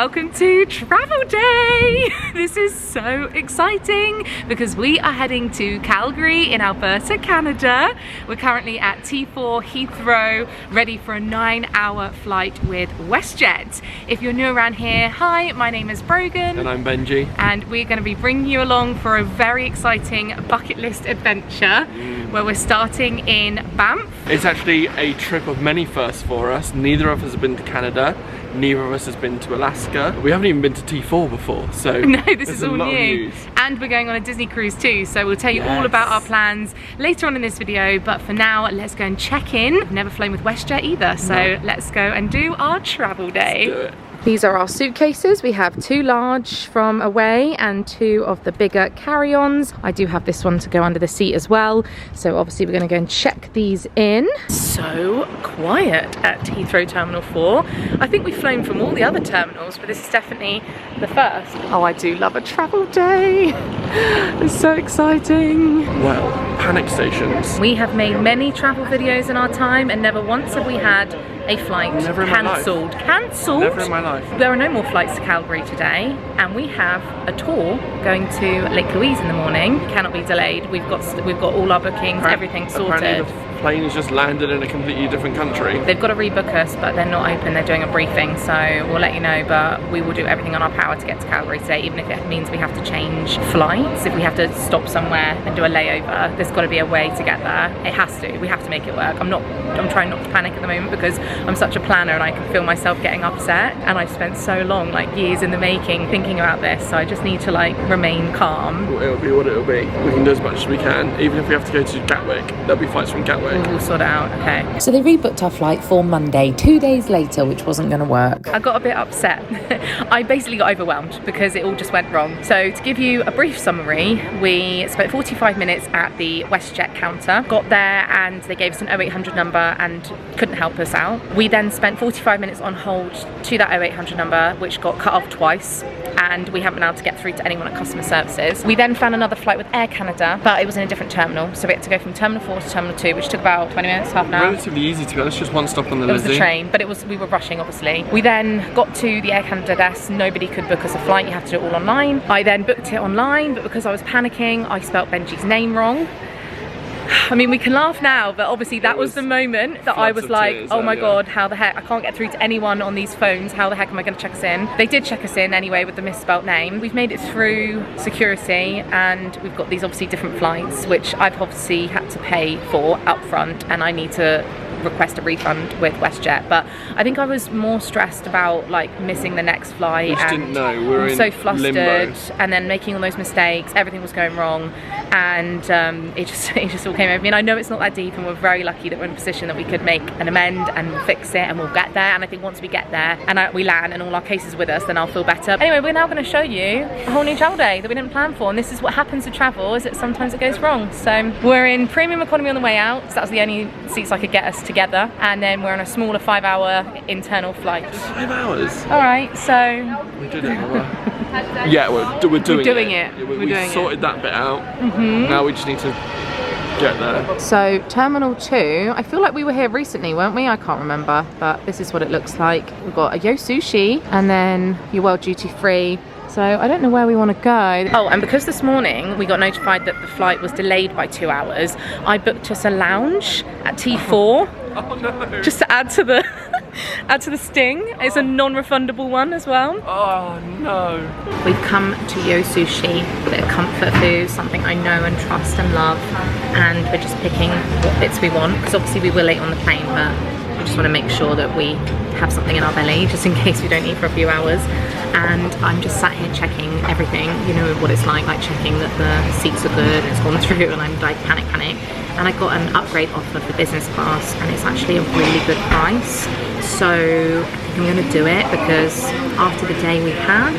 welcome to Travel Day! This is so exciting because we are heading to Calgary in Alberta, Canada. We're currently at T4 Heathrow, ready for a 9-hour flight with WestJet. If you're new around here, hi, my name is Brogan. And I'm Benji. And we're going to be bringing you along for a very exciting bucket list adventure where we're starting in Banff. It's actually a trip of many firsts for us. Neither of us have been to Canada. Neither of us has been to Alaska. We haven't even been to T4 before, so no, this is all new. And we're going on a Disney cruise too, so we'll tell you all about our plans later on in this video, but for now, let's go and check in. I've never flown with WestJet either, so let's go and do our travel day. Let's do it. These are our suitcases. We have 2 large from away and 2 of the bigger carry-ons. I do have this one to go under the seat as well. So obviously we're going to go and check these in. So quiet at Heathrow Terminal 4. I think we've flown from all the other terminals, but this is definitely the first. Oh, I do love a travel day. It's so exciting. Well, panic stations. We have made many travel videos in our time and never once have we had a flight cancelled. Cancelled? Never in my life. There are no more flights to Calgary today, and we have a tour going to Lake Louise in the morning. Cannot be delayed. We've got all our bookings, everything sorted. Apparently the plane has just landed in a completely different country. They've got to rebook us, but they're not open. They're doing a briefing, so we'll let you know. But we will do everything on our power to get to Calgary today, even if it means we have to change flights. If we have to stop somewhere and do a layover, there's got to be a way to get there. It has to. We have to make it work. I'm trying not to panic at the moment because I'm such a planner and I can feel myself getting upset, and I've spent so long, like years in the making, thinking about this, so I just need to like remain calm. It'll be what it'll be. We can do as much as we can, even if we have to go to Gatwick. There'll be flights from Gatwick. We'll sort it out, okay. So they rebooked our flight for Monday, 2 days later, which wasn't going to work. I got a bit upset. I basically got overwhelmed because it all just went wrong. So to give you a brief summary, we spent 45 minutes at the WestJet counter, got there and they gave us an 0800 number and couldn't help us out. We then spent 45 minutes on hold to that 0800 number, which got cut off twice, and we haven't been able to get through to anyone at customer services. We then found another flight with Air Canada, but it was in a different terminal, so we had to go from Terminal 4 to Terminal 2, which took about 20 minutes, half an hour. Relatively easy to be honest, just one stop on the It was the train, but we were rushing obviously. We then got to the Air Canada desk, nobody could book us a flight, you have to do it all online. I then booked it online, but because I was panicking, I spelt Benji's name wrong. I mean, we can laugh now, but obviously that was the moment that I was like, oh my god, how the heck, I can't get through to anyone on these phones, how the heck am I going to check us in? They did check us in anyway with the misspelt name. We've made it through security and we've got these obviously different flights, which I've obviously had to pay for up front, and I need to request a refund with WestJet, but I think I was more stressed about like missing the next flight. We just didn't know. We were so flustered limbo. And then making all those mistakes, everything was going wrong, and it just all came over me. And I know it's not that deep, and we're very lucky that we're in a position that we could make an amend and fix it, and we'll get there. And I think once we get there and we land and all our cases with us, then I'll feel better. Anyway, we're now going to show you a whole new travel day that we didn't plan for, and this is what happens with travel, is that sometimes it goes wrong. So we're in premium economy on the way out, so that was the only seats I could get us together, and then we're on a smaller 5-hour internal flight. 5 hours? Alright, so we did it. Yeah, we're doing it. We sorted that bit out. Now we just need to get there. So Terminal 2, I feel like we were here recently, weren't we? I can't remember, but this is what it looks like. We've got a Yo Sushi and then your World Duty Free. So I don't know where we want to go. Oh, and because this morning we got notified that the flight was delayed by 2 hours, I booked us a lounge at T4. Oh no. Just to add to the sting. It's a non-refundable one as well. Oh no. We've come to Yo Sushi, a bit of comfort food, something I know and trust and love, and we're just picking what bits we want, because obviously we will eat on the plane, but we just want to make sure that we have something in our belly just in case we don't eat for a few hours. And I'm just sat here checking everything, you know what it's like checking that the seats are good and it's gone through, and I'm like panic. And I got an upgrade offer for business class, and it's actually a really good price. So I think I'm going to do it, because after the day we had,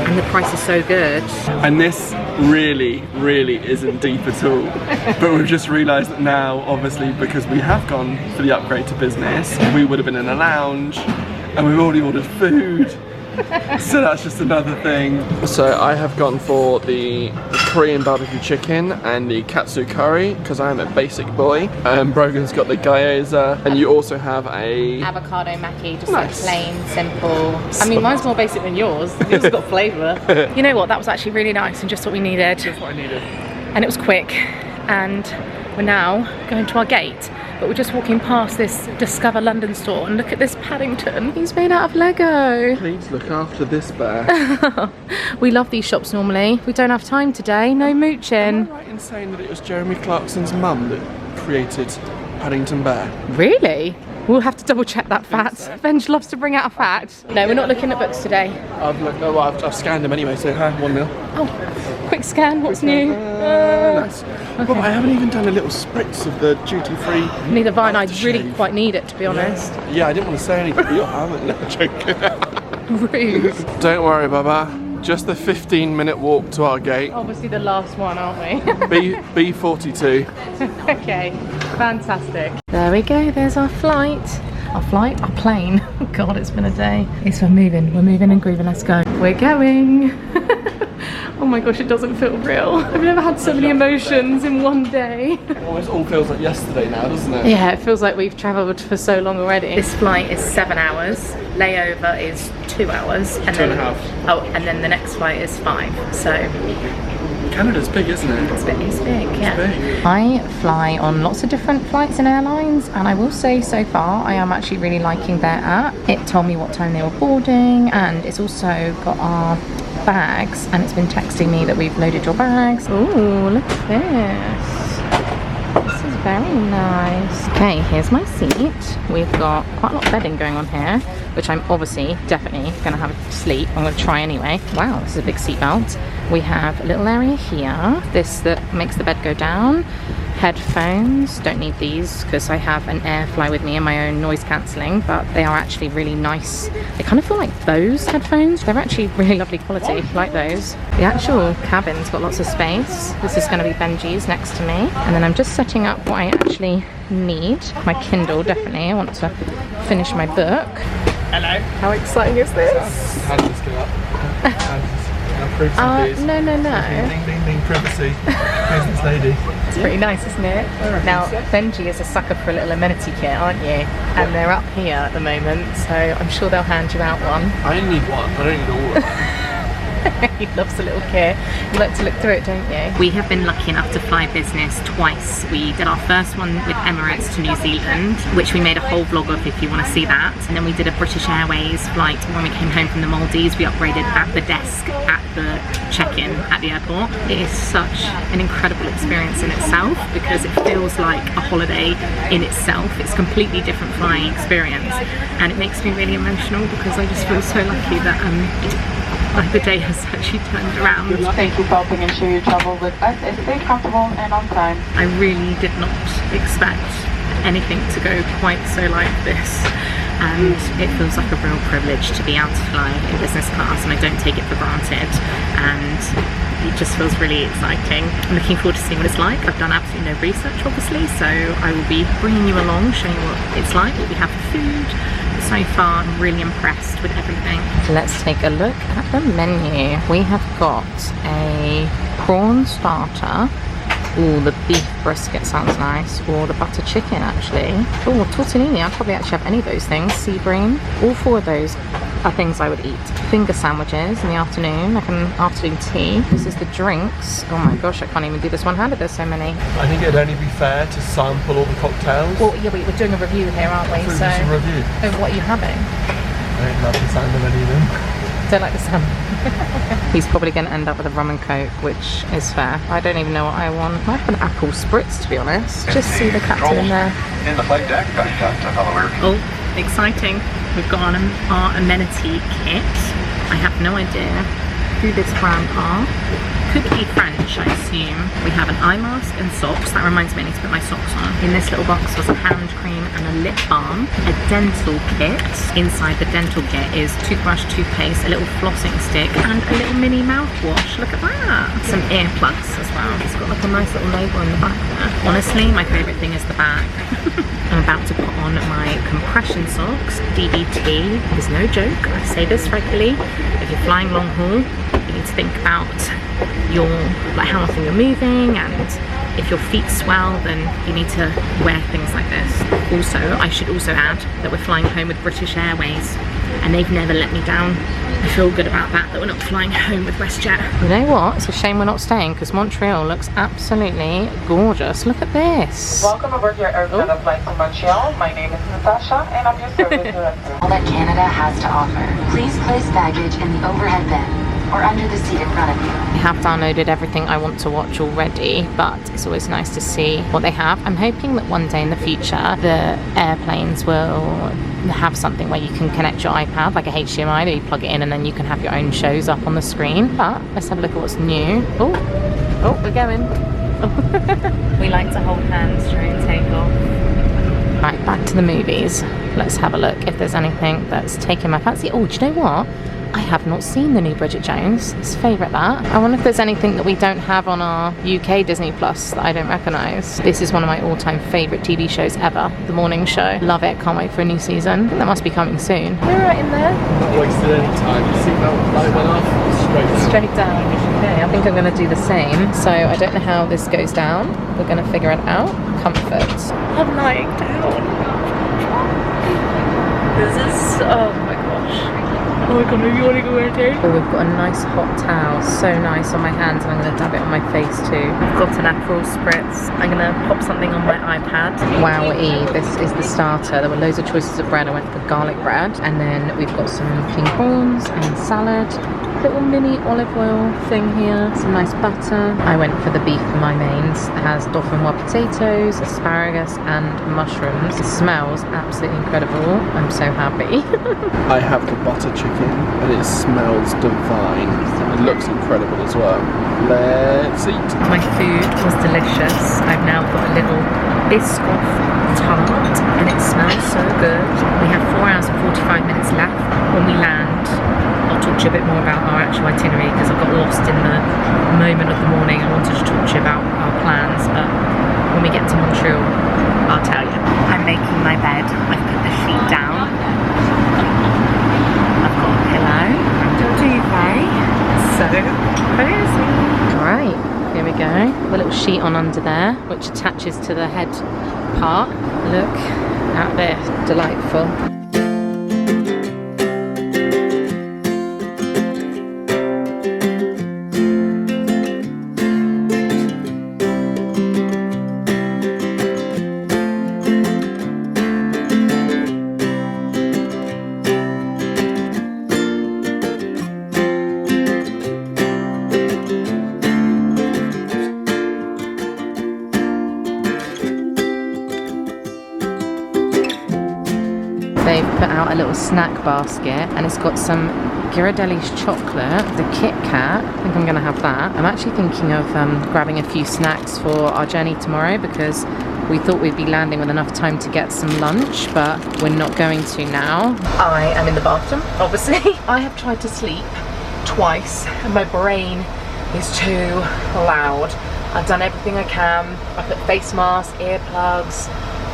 and the price is so good. And this really isn't deep at all. But we've just realised that now, obviously, because we have gone for the upgrade to business, we would have been in a lounge, and we've already ordered food. So that's just another thing. So I have gone for the Korean barbecue chicken and the katsu curry because I am a basic boy. Brogan's got the gyoza, and you also have a avocado maki, just nice. like plain, simple. I mean, mine's more basic than yours. Yours has got flavour. You know what? That was actually really nice and just what we needed. Just what I needed. And it was quick. And we're now going to our gate, but we're just walking past this Discover London store, and look at this Paddington. He's made out of Lego. Please look after this bear. We love these shops normally. We don't have time today. No mooching. Am I right in saying that it was Jeremy Clarkson's mum that created Paddington Bear? Really? We'll have to double check that fact. so. Benj loves to bring out a fact. No, we're not looking at books today. I've scanned them anyway, so 1-0. Oh, quick scan, what's new? Nice. Well, I haven't even done a little spritz of the duty-free. Neither have I, and I aftershave. really quite need it, to be honest. Yeah, I didn't want to say anything, but you haven't. No, joking. Rude. Don't worry, Baba. Just the 15-minute walk to our gate. Obviously the last one, aren't we? B42. Okay, fantastic. There we go, there's our flight. Our plane. God, it's been a day. It's we're moving and grooving, let's go. We're going. Oh my gosh, it doesn't feel real. I've never had so many emotions in one day. Almost all feels like yesterday now, doesn't it? Yeah, it feels like we've travelled for so long already. This flight is 7 hours, layover is 2 hours. And 2.5. Oh, and then the next flight is 5, so... Canada's big, isn't it? It's big, yeah. big. I fly on lots of different flights and airlines, and I will say so far I am actually really liking their app. It told me what time they were boarding, and it's also got our bags, and it's been texting me that we've loaded your bags. Ooh, look at this. This is very nice. Okay, here's my seat. We've got quite a lot of bedding going on here, which I'm obviously definitely going to have a sleep. I'm going to try anyway. Wow, this is a big seat belt. We have a little area here. This that makes the bed go down. Headphones, don't need these because I have an Airfly with me and my own noise cancelling, but they are actually really nice. They kind of feel like Bose headphones. They're actually really lovely quality, like those. The actual cabin's got lots of space. This is going to be Benji's next to me. And then I'm just setting up what I actually need. My Kindle, definitely. I want to finish my book. Hello. How exciting is this? How does this go up? Privacy, no. Ding, ding, ding, privacy. Who's this lady? It's pretty nice, isn't it? Now, Benji is a sucker for a little amenity kit, aren't you? And they're up here at the moment, so I'm sure they'll hand you out one. I only need one, I don't need all of them. He loves a little kit. You like to look through it, don't you? We have been lucky enough to fly business twice. We did our first one with Emirates to New Zealand, which we made a whole vlog of if you want to see that. And then we did a British Airways flight when we came home from the Maldives. We upgraded at the desk at the check-in at the airport. It is such an incredible experience in itself because it feels like a holiday in itself. It's a completely different flying experience, and it makes me really emotional because I just feel so lucky that like the day has actually turned around. Thank you for helping ensure your travel with us is safe, comfortable, and on time. I really did not expect anything to go quite so like this, and it feels like a real privilege to be able to fly in business class, and I don't take it for granted, and it just feels really exciting. I'm looking forward to seeing what it's like. I've done absolutely no research obviously, so I will be bringing you along, showing you what it's like, what we have for food. So far, I'm really impressed with everything. Let's take a look at the menu. We have got a prawn starter. Ooh, the beef brisket sounds nice. Or the butter chicken, actually. Oh, tortellini. I'd probably actually have any of those things. Sea bream. All 4 of those are things I would eat. Finger sandwiches in the afternoon, like an afternoon tea. This is the drinks. Oh my gosh, I can't even do this one-handed. There's so many. I think it'd only be fair to sample all the cocktails. Well, yeah, we're doing a review here, aren't we? So just a review. Oh, what are you having? I don't love the sound of any of them. Don't like the sound. He's probably going to end up with a rum and coke, which is fair. I don't even know what I want. I have an apple spritz, to be honest. Just see the captain in there. In the flight deck, Oh, exciting. We've got our amenity kit. I have no idea who this brand are, could be French, I assume. We have an eye mask and socks. That reminds me I need to put my socks on. In this little box was a hand cream and a lip balm, a dental kit. Inside the dental kit is toothbrush, toothpaste, a little flossing stick, and a little mini mouthwash. Look at that. Some earplugs as well. It's got like a nice little label in the back there. Honestly, my favourite thing is the bag. I'm about to put on my compression socks. DBT is no joke. I say this regularly. If you're flying long haul, you need to think about how often you're moving, and if your feet swell, then you need to wear things like this. Also, I should also add that we're flying home with British Airways, and they've never let me down. I feel good about that we're not flying home with WestJet. You know what? It's a shame we're not staying, because Montreal looks absolutely gorgeous. Look at this. Welcome aboard your Air Canada flight from Montreal. My name is Natasha, and I'm your service director. All that Canada has to offer. Please place baggage in the overhead bin or under the seat in front of you. I have downloaded everything I want to watch already, but it's always nice to see what they have. I'm hoping that one day in the future the airplanes will have something where you can connect your iPad, like a HDMI, that you plug it in and then you can have your own shows up on the screen. But let's have a look at what's new. Oh, we're going. We like to hold hands during takeoff. Right, back to the movies. Let's have a look if there's anything that's taken my fancy. Oh, do you know what? I have not seen the new Bridget Jones. Let's favourite that. I wonder if there's anything that we don't have on our UK Disney Plus that I don't recognise. This is one of my all-time favourite TV shows ever. The Morning Show. Love it. Can't wait for a new season. That must be coming soon. We're right in there. Not wasted any time. The seatbelt light went off. Straight down. Okay, I think I'm going to do the same. So I don't know how this goes down. We're going to figure it out. Comfort. I'm lying down. This is... oh my gosh. Oh my god, maybe you want to go in too? Oh, we've got a nice hot towel, so nice on my hands, and I'm going to dab it on my face too. I've got an Aperol spritz. I'm going to pop something on my iPad. Wowee, this is the starter. There were loads of choices of bread. I went for garlic bread, and then we've got some king prawns and salad. Little mini olive oil thing here, some nice butter. I went for the beef for my mains. It has dauphinoise potatoes, asparagus and mushrooms. It smells absolutely incredible. I'm so happy. I have the butter chicken and it smells divine. It looks incredible as well. Let's eat. My food was delicious. I've now got a little Biscoff tart and it smells so good. We have 4 hours and 45 minutes left. When we land, I'll talk to you a bit more about our actual itinerary, because I got lost in the moment of the morning. I wanted to talk to you about our plans, but when we get to Montreal, I'll tell you. I'm making my bed. I've put the sheet down. I've got a pillow and a duvet. So cozy. Alright, here we go. The little sheet on under there, which attaches to the head part. Look at this. Delightful. They've put out a little snack basket and it's got some Ghirardelli's chocolate, the Kit Kat. I think I'm going to have that. I'm actually thinking of grabbing a few snacks for our journey tomorrow, because we thought we'd be landing with enough time to get some lunch, but we're not going to now. I am in the bathroom, obviously. I have tried to sleep twice and my brain is too loud. I've done everything I can. I put face masks, earplugs,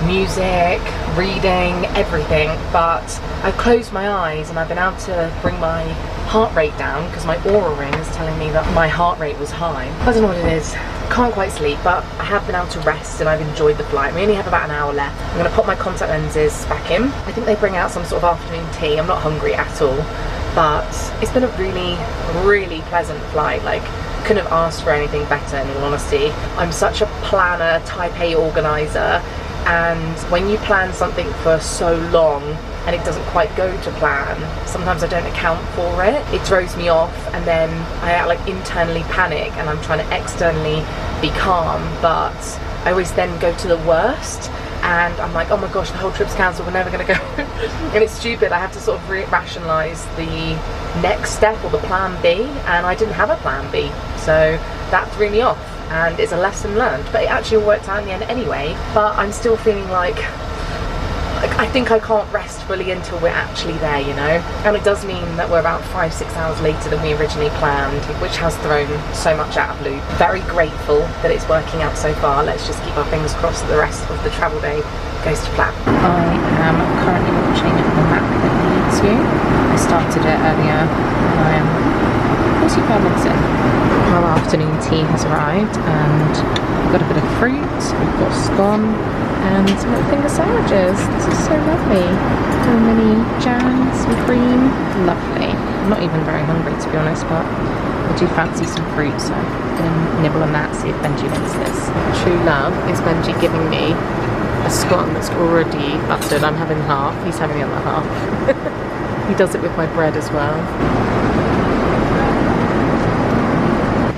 music, reading, everything, but I've closed my eyes and I've been able to bring my heart rate down, because my Oura ring is telling me that my heart rate was high. I don't know what it is. Can't quite sleep, but I have been able to rest and I've enjoyed the flight. We only have about an hour left. I'm going to pop my contact lenses back in. I think they bring out some sort of afternoon tea. I'm not hungry at all, but it's been a really, really pleasant flight. Like, couldn't have asked for anything better, in all honesty. I'm such a planner, type A organizer, and when you plan something for so long and it doesn't quite go to plan, sometimes I don't account for it. It throws me off, and then I like internally panic and I'm trying to externally be calm, but I always then go to the worst, and I'm like, oh my gosh, the whole trip's cancelled, we're never going to go. And it's stupid, I have to sort of rationalise the next step or the plan B, and I didn't have a plan B, so that threw me off, and it's a lesson learned. But it actually all worked out in the end anyway, but I'm still feeling like I think I can't rest fully until we're actually there, you know. And it does mean that we're about 5-6 hours later than we originally planned, which has thrown so much out of loop. Very grateful that it's working out so far. Let's just keep our fingers crossed that the rest of the travel day goes to plan. I am currently watching the map that leads you. I started it earlier and I am 45 minutes in. Our afternoon tea has arrived, and we've got a bit of fruit, we've got scone, and some little finger sandwiches. This is so lovely. Little mini jams and cream. Lovely. I'm not even very hungry, to be honest, but I do fancy some fruit, so I'm going to nibble on that, see if Benji wants this. True love is Benji giving me a scone that's already buttered. I'm having half, he's having the other half. He does it with my bread as well.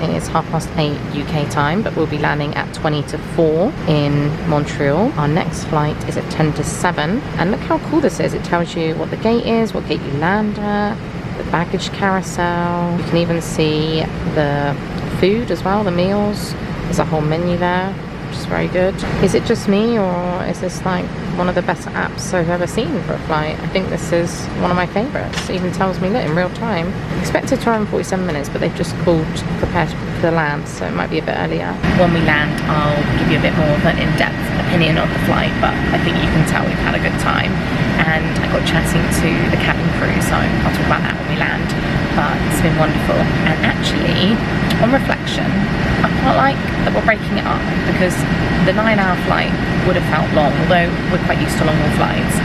It's 8:30 UK time, but we'll be landing at 20 to 4 in Montreal. Our next flight is at 10 to 7. And look how cool this is. It tells you what the gate is, what gate you land at, the baggage carousel. You can even see the food as well, the meals. There's a whole menu there, which is very good. Is it just me, or is this like one of the best apps I've ever seen for a flight? I think this is one of my favourites. It even tells me that in real time. Expected to arrive in 47 minutes, but they've just called prepared for the land, so it might be a bit earlier. When we land, I'll give you a bit more of an in-depth opinion on the flight, but I think you can tell we've had a good time. And I got chatting to the cabin crew, so I'll talk about that when we land. But it's been wonderful. And actually, on reflection, I quite like that we're breaking it up, because the 9-hour flight would have felt long, although we're quite used to long haul flights.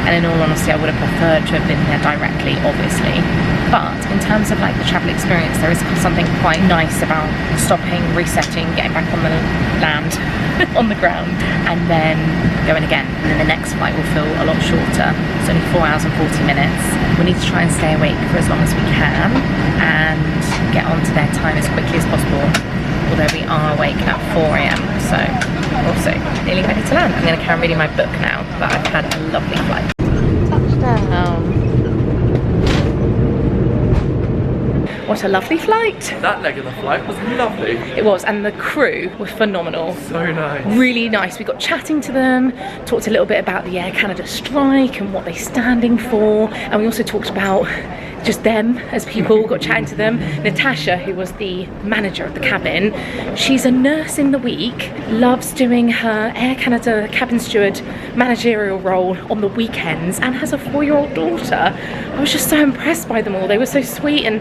And in all honesty, I would have preferred to have been there directly, obviously. But in terms of like the travel experience, there is something quite nice about stopping, resetting, getting back on the land, on the ground, and then going again. And then the next flight will feel a lot shorter. It's only 4 hours and 40 minutes. We need to try and stay awake for as long as we can and get onto their time as quickly as possible. Although we are awake at 4 AM, so also nearly ready to land. I'm going to carry on reading my book now, but I've had a lovely flight. Touchdown. What a lovely flight. That leg of the flight was lovely. It was, and the crew were phenomenal. So nice. Really nice. We got chatting to them, talked a little bit about the Air Canada strike and what they're standing for, and we also talked about just them as people, got chatting to them. Natasha, who was the manager of the cabin, she's a nurse in the week, loves doing her Air Canada cabin steward managerial role on the weekends, and has a 4-year-old daughter. I was just so impressed by them all. They were so sweet and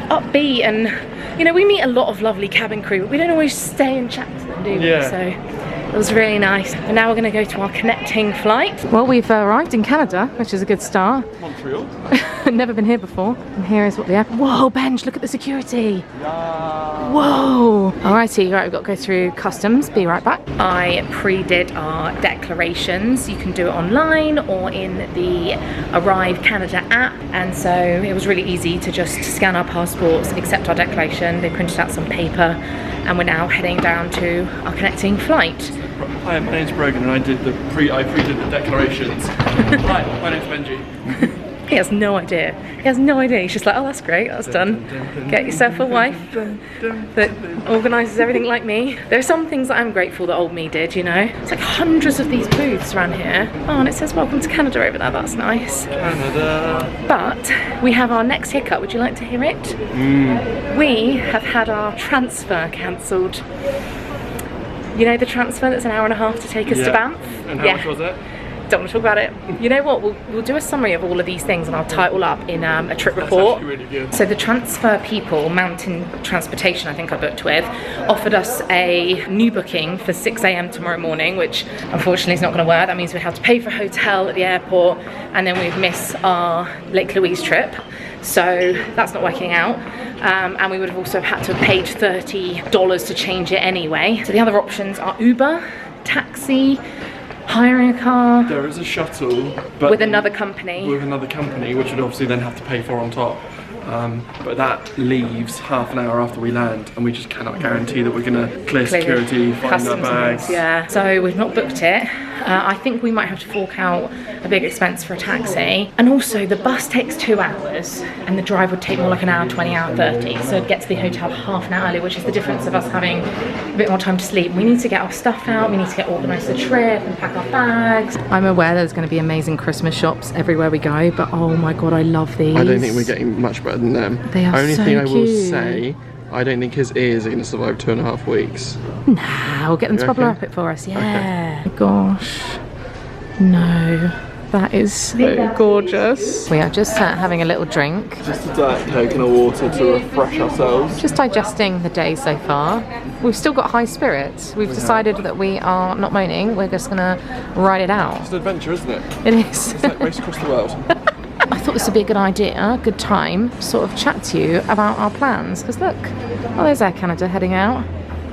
upbeat, and you know, we meet a lot of lovely cabin crew, but we don't always stay and chat to them, do we? Yeah. So it was really nice. And now we're going to go to our connecting flight. Well, we've arrived in Canada, which is a good start. Montreal. Never been here before. And here is what the air. Whoa, Benj, look at the security. Yeah. Whoa. Alrighty, right, we've got to go through customs. Be right back. I pre-did our declarations. You can do it online or in the Arrive Canada app. And so it was really easy to just scan our passports, accept our declaration. They printed out some paper, and we're now heading down to our connecting flight. Hi, my name's Brogan, and I pre-did the declarations. Hi, my name's Benji. He has no idea. He has no idea. He's just like, oh, that's great, that's done. Get yourself a wife that organises everything like me. There are some things that I'm grateful that old me did, you know. It's like hundreds of these booths around here. Oh, and it says welcome to Canada over there, that's nice. Canada. But we have our next hiccup. Would you like to hear it? We have had our transfer cancelled. You know the transfer that's an hour and a half to take us to Banff? And how much was it? Don't want to talk about it. You know what, we'll do a summary of all of these things and I'll tie it all up in a trip report. That's actually really good. So the transfer people, Mountain Transportation I think I booked with, offered us a new booking for 6 AM tomorrow morning, which unfortunately is not going to work. That means we have to pay for a hotel at the airport, and then we'd miss our Lake Louise trip. So that's not working out. And we would have also had to have paid $30 to change it anyway. So the other options are Uber, taxi, hiring a car. There is a shuttle, but with another company. With another company, which would obviously then have to pay for on top. but that leaves half an hour after we land, and we just cannot guarantee that we're going to clear security, find our bags. Yeah, so we've not booked it. I think we might have to fork out a big expense for a taxi. And also the bus takes 2 hours and the drive would take more like an hour 20, hour 30. So get to the hotel half an hour early, which is the difference of us having a bit more time to sleep. We need to get our stuff out, we need to get organised the trip and pack our bags. I'm aware there's going to be amazing Christmas shops everywhere we go, but oh my god, I love these. I don't think we're getting much better than them. They are Only so thing I will cute. say, I don't think his ears are going to survive 2.5 weeks. Nah, we'll get them to bubble wrap it for us, yeah. Okay. Gosh, no. That is so gorgeous. We are just having a little drink. Just a Diet Coke and a water to refresh ourselves. Just digesting the day so far. We've still got high spirits. We've decided that we are not moaning. We're just gonna ride it out. It's an adventure, isn't it? It is. It's like race across the world. I thought this would be a good idea, good time, to sort of chat to you about our plans. Because look, oh, there's Air Canada heading out.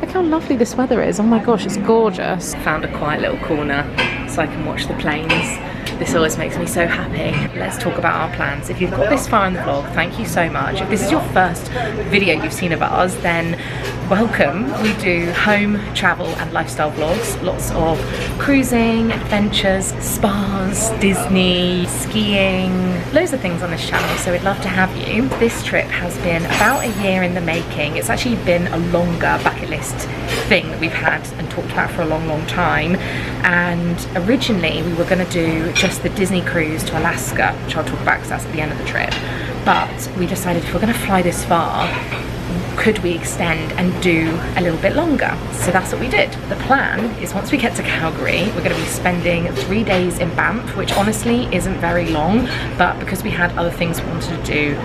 Look how lovely this weather is. Oh my gosh, it's gorgeous. Found a quiet little corner so I can watch the planes. This always makes me so happy. Let's talk about our plans. If you've got this far in the vlog, thank you so much. If this is your first video you've seen of ours, then welcome. We do home, travel and lifestyle vlogs. Lots of cruising, adventures, spas, Disney, skiing, loads of things on this channel, so we'd love to have you. This trip has been about a year in the making. It's actually been a longer bucket list thing that we've had and talked about for a long, long time. And originally we were going to do just the Disney cruise to Alaska, which I'll talk about because that's at the end of the trip. But we decided if we're going to fly this far, could we extend and do a little bit longer? So that's what we did. The plan is once we get to Calgary, we're going to be spending 3 days in Banff, which honestly isn't very long, but because we had other things we wanted to do,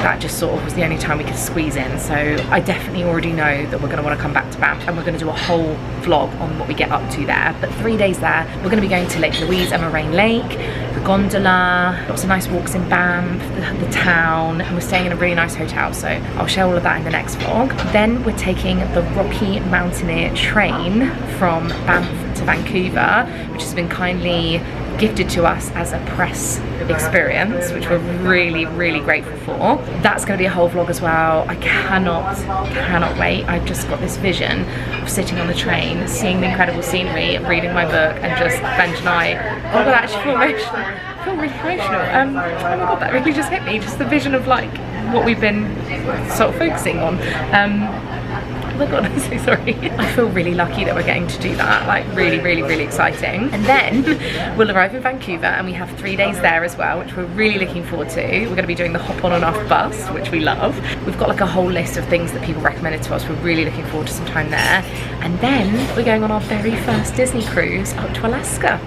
that just sort of was the only time we could squeeze in. So I definitely already know that we're going to want to come back to Banff, and we're going to do a whole vlog on what we get up to there. But 3 days there, we're going to be going to Lake Louise and Moraine Lake, the gondola, lots of nice walks in Banff, the town, and we're staying in a really nice hotel, so I'll share all of that in the next vlog. Then we're taking the Rocky Mountaineer train from Banff to Vancouver, which has been kindly gifted to us as a press experience, which we're really, really grateful for. That's going to be a whole vlog as well. I cannot wait. I've just got this vision of sitting on the train, seeing the incredible scenery, reading my book, and just Benj and I, oh my god, I actually feel emotional. I feel really emotional. Oh my god, that really just hit me. Just the vision of like what we've been sort of focusing on. Oh my god, I'm so sorry. I feel really lucky that we're getting to do that, like really, really, really exciting. And then we'll arrive in Vancouver and we have 3 days there as well, which we're really looking forward to. We're going to be doing the hop on and off bus, which we love. We've got like a whole list of things that people recommended to us. We're really looking forward to some time there. And then we're going on our very first Disney cruise up to Alaska.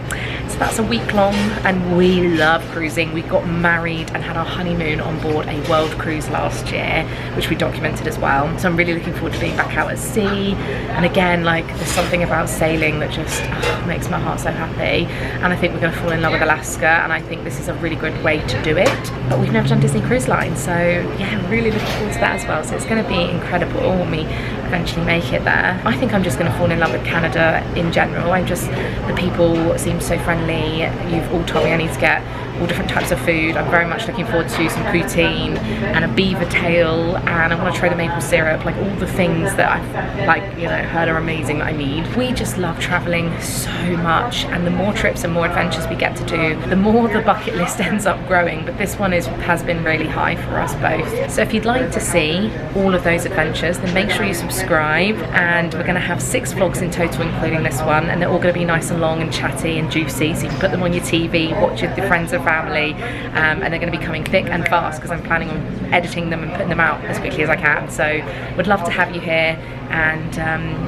So that's a week long and we love cruising. We got married and had our honeymoon on board a world cruise last year, which we documented as well. So I'm really looking forward to being back out at sea. And again, like there's something about sailing that just makes my heart so happy. And I think we're going to fall in love with Alaska, and I think this is a really good way to do it. But we've never done Disney Cruise Line, so yeah, I'm really looking forward to that as well. So it's going to be incredible when we eventually make it there. I think I'm just going to fall in love with Canada in general. The people seem so friendly. You've all told me I need to get all different types of food. I'm very much looking forward to some poutine and a beaver tail, and I want to try the maple syrup, like all the things that I've heard are amazing that I need. We just love traveling so much, and the more trips and more adventures we get to do, the more the bucket list ends up growing. But this one has been really high for us both. So if you'd like to see all of those adventures, then make sure you subscribe, and we're going to have 6 vlogs in total including this one, and they're all going to be nice and long and chatty and juicy, so you can put them on your TV, watch it with your friends and family, and they're going to be coming thick and fast because I'm planning on editing them and putting them out as quickly as I can. So would love to have you here, and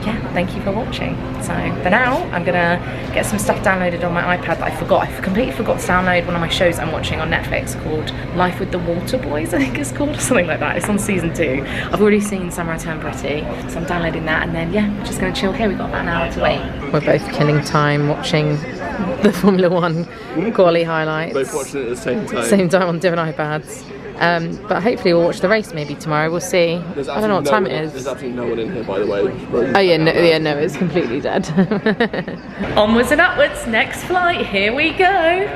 yeah, thank you for watching. So for now, I'm gonna get some stuff downloaded on my iPad that I forgot. I completely forgot to download one of my shows I'm watching on Netflix called Life with the Water Boys, I think it's called, or something like that. It's on season 2. I've already seen Summer I Turned Pretty, so I'm downloading that, and then yeah, we're just gonna chill here. We've got about an hour to wait. We're both killing time watching the Formula 1 quali highlights. Both watching it at the same time. Same time on different iPads. But hopefully we'll watch the race maybe tomorrow. We'll see. I don't know what time it is. There's absolutely no one in here, by the way. Oh yeah, no, it's completely dead. Onwards and upwards. Next flight. Here we go.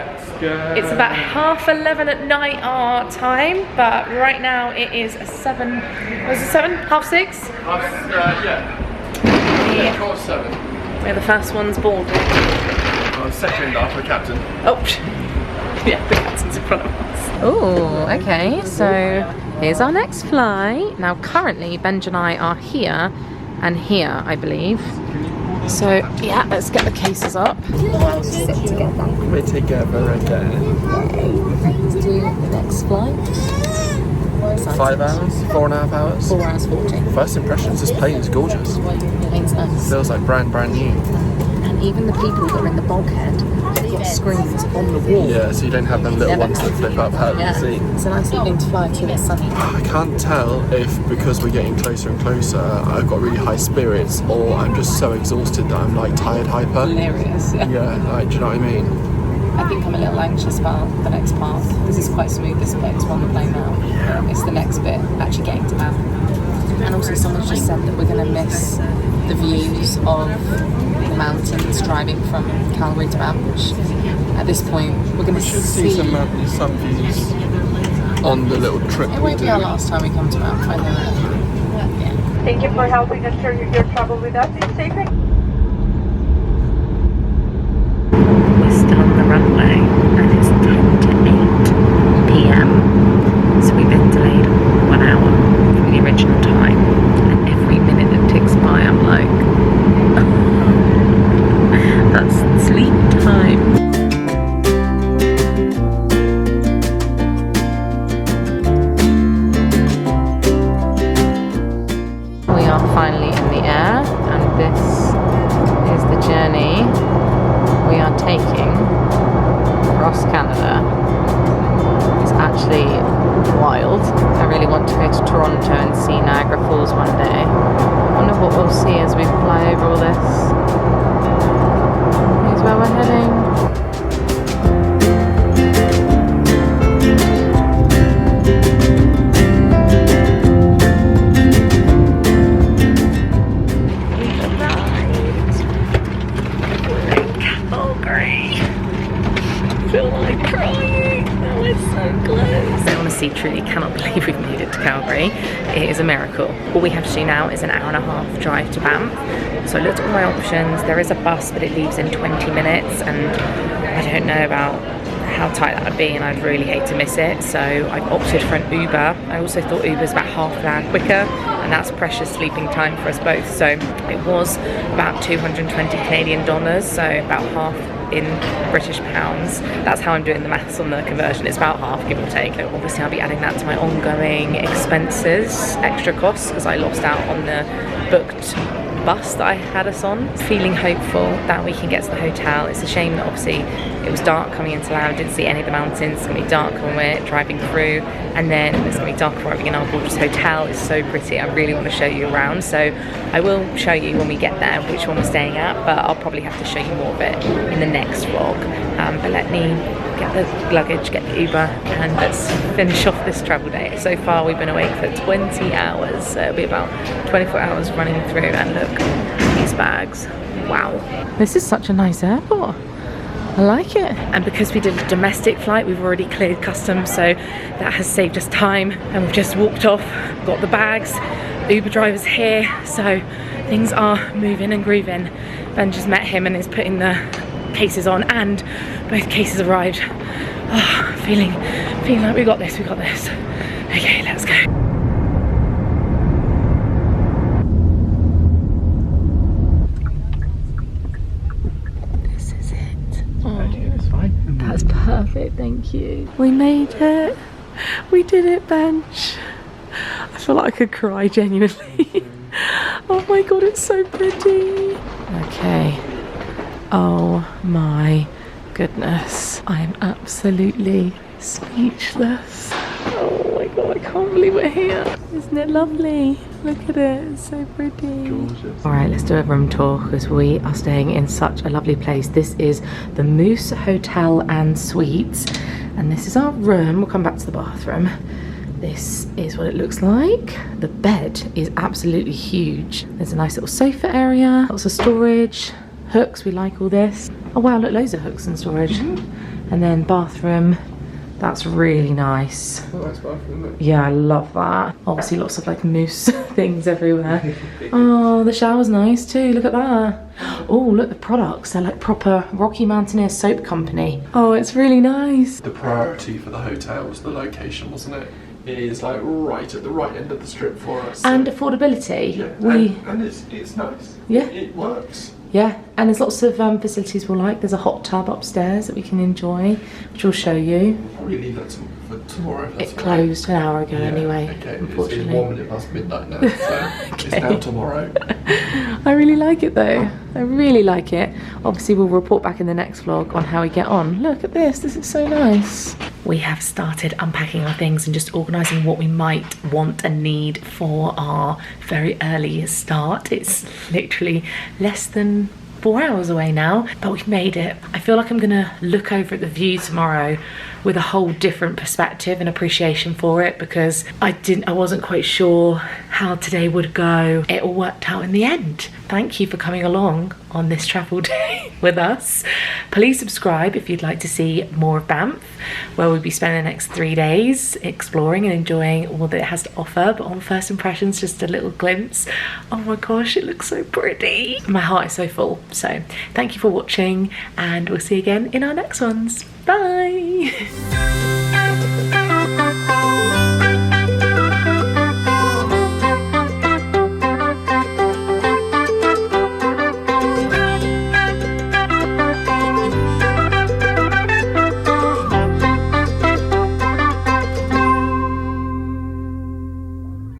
It's about 11:30 at night our time, but right now it is 7. Was it 7? 6:30? Yeah, quarter 7. We're the first ones boarded. Second after captain. Oh, yeah, the captain's in front of us. Oh, okay, so here's our next flight. Now currently Benj and I are here and here, I believe. So yeah, let's get the cases up. We'll sit together. We're together again. To do the next flight. 5 hours? 4.5 hours? 4 hours 40. First impressions, this plane is gorgeous. Plane's nice. Feels like brand new. And even the people that are in the bulkhead, they've got screens on the wall. Yeah, so you don't have them little ones that flip up out of the seat. It's a nice evening to fly to. It's sunny. I can't tell if because we're getting closer and closer, I've got really high spirits, or I'm just so exhausted that I'm like tired hyper. Hilarious. Yeah, like, do you know what I mean? I think I'm a little anxious about the next part. This is quite smooth, this bit. It's on the plane now. It's the next bit, actually getting to Banff. And also someone's just said that we're going to miss the views of the mountains driving from Calgary to Banff, which at this point we're going to see some views on the little trip. It won't be our last time we come to Banff, I know that. Yeah. Thank you for helping us share your travel with us. It's safe. We're still on the runway and it's 10 to 8 p.m. So we've been delayed 1 hour from the original time, and every minute that ticks by I'm like, that's sleep time. We are finally in the air, and this is the journey we are taking across Canada. It's actually wild. I really want to go to Toronto and see Niagara Falls one day. I wonder what we'll see as we fly over all this. Here's where we're heading. Truly cannot believe we've made it to Calgary. It is a miracle. All we have to do now is an hour and a half drive to Banff. So I looked at all my options. There is a bus, but it leaves in 20 minutes, and I don't know about how tight that would be, and I'd really hate to miss it. So I've opted for an Uber. I also thought Uber's about half an hour quicker, and that's precious sleeping time for us both. So it was about 220 Canadian dollars, so about half in British pounds. That's how I'm doing the maths on the conversion. It's about half, give or take. Obviously I'll be adding that to my ongoing expenses, extra costs, because I lost out on the booked bus that I had us on. Feeling hopeful that we can get to the hotel. It's a shame that obviously it was dark coming into town. I didn't see any of the mountains. It's going to be dark when we're driving through, and then it's going to be dark before arriving in our gorgeous hotel. It's so pretty. I really want to show you around, so I will show you when we get there which one we're staying at, but I'll probably have to show you more of it in the next vlog. But let me get the luggage, get the Uber, and let's finish off this travel day. So far we've been awake for 20 hours, so it'll be about 24 hours running through, and look, these bags, wow. This is such a nice airport. I like it. And because we did a domestic flight, we've already cleared customs, so that has saved us time, and we've just walked off, got the bags, Uber driver's here, so things are moving and grooving. Ben just met him and is putting the cases on, and both cases arrived. Oh, feeling like we got this. Okay, let's go. This is it. Oh, that's fine. That's perfect, thank you. We made it. We did it, Bench. I feel like I could cry genuinely. Oh my god, it's so pretty. Okay. Oh my goodness. I am absolutely speechless. Oh my god, I can't believe we're here. Isn't it lovely? Look at it, it's so pretty. Gorgeous. Alright, let's do a room tour because we are staying in such a lovely place. This is the Moose Hotel and Suites, and this is our room. We'll come back to the bathroom. This is what it looks like. The bed is absolutely huge. There's a nice little sofa area, lots of storage, hooks, we like all this. Oh wow, look, loads of hooks and storage. And then bathroom, that's really nice. Oh, nice bathroom, isn't it? Yeah, I love that. Obviously lots of like mousse things everywhere. Oh, the shower's nice too, look at that. Oh, look, the products, they're like proper Rocky Mountaineer Soap Company. Oh, it's really nice. The priority for the hotel was the location, wasn't it? It is like right at the right end of the strip for us. And affordability. Yeah, and it's nice. Yeah. It works. Yeah, and there's lots of facilities we'll like. There's a hot tub upstairs that we can enjoy, which we'll show you. We'll probably leave that for tomorrow. If that's It closed an hour ago anyway, okay. unfortunately. It's 1 minute past midnight now, so it's now tomorrow. I really like it though. I really like it. Obviously we'll report back in the next vlog on how we get on. Look at this is so nice. We have started unpacking our things and just organising what we might want and need for our very early start. It's literally less than 4 hours away now, but we've made it. I feel like I'm gonna look over at the view tomorrow with a whole different perspective and appreciation for it, because I wasn't quite sure how today would go. It all worked out in the end. Thank you for coming along on this travel day with us. Please subscribe if you'd like to see more of Banff, where we'll be spending the next 3 days exploring and enjoying all that it has to offer. But on first impressions, just a little glimpse. Oh my gosh, it looks so pretty. My heart is so full. So thank you for watching, and we'll see you again in our next ones. Bye.